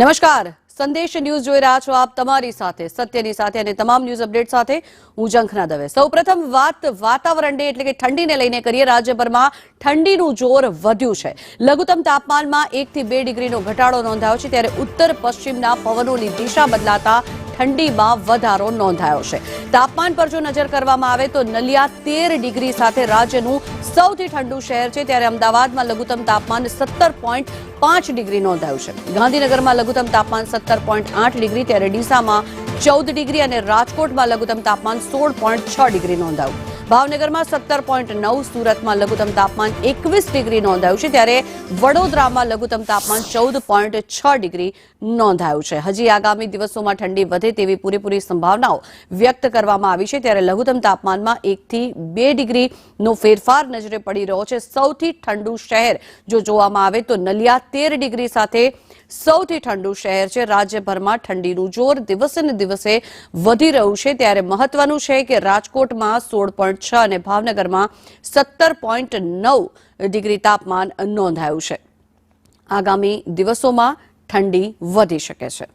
નમસ્કાર, સંદેશ ન્યૂઝ જોઈ રહ્યા છો આપ તમારી સાથે સત્યની સાથે અને તમામ ન્યૂઝ અપડેટ સાથે હું ઝંખના દવે। સૌપ્રથમ વાત વાતાવરણની એટલે કે ઠંડીને લઈને કરીએ। રાજ્યભરમાં ઠંડીનું જોર વધ્યું છે। લઘુત્તમ તાપમાનમાં 1 થી 2 ડિગ્રીનો ઘટાડો નોંધાયો છે, ત્યારે ઉત્તર પશ્ચિમના પવનોની દિશા બદલાતા ઠંડીમાં વધારો નોંધાયો છે। તાપમાન પર જો નજર કરવામાં આવે તો નલિયા 13 ડિગ્રી સાથે રાજ્યનું સૌથી ઠંડુ શહેર છે, ત્યારે અમદાવાદમાં લઘુત્તમ તાપમાન 17.5 ડિગ્રી નોંધાયું છે। ગાંધીનગરમાં લઘુત્તમ તાપમાન 17.8 ડિગ્રી, ત્યારે ડીસામાં 14 ડિગ્રી અને રાજકોટમાં લઘુત્તમ તાપમાન 16.6 ડિગ્રી નોંધાયું। ભાવનગરમાં 17.9, સુરતમાં લઘુત્તમ તાપમાન 21 ડિગ્રી નોંધાયું છે, ત્યારે વડોદરામાં લઘુત્તમ તાપમાન 14.6 ડિગ્રી નોંધાયું છે। હજી આગામી દિવસોમાં ઠંડી વધે તેવી પૂરેપૂરી સંભાવનાઓ વ્યક્ત કરવામાં આવી છે, ત્યારે લઘુત્તમ તાપમાનમાં 1 થી 2 ડિગ્રીનો ફેરફાર નજરે પડી રહ્યો છે। સૌથી ઠંડુ શહેર જો જોવામાં આવે તો નલિયા 13 ડિગ્રી સાથે સૌથી ઠંડુ શહેર છે। રાજ્યભરમાં ઠંડીનું જોર દિવસે ને દિવસે વધી રહ્યું છે, ત્યારે મહત્વનું છે કે રાજકોટમાં 16.6 અને ભાવનગરમાં 17.9 ડિગ્રી તાપમાન નોંધાયું છે। આગામી દિવસોમાં ઠંડી વધી શકે છે।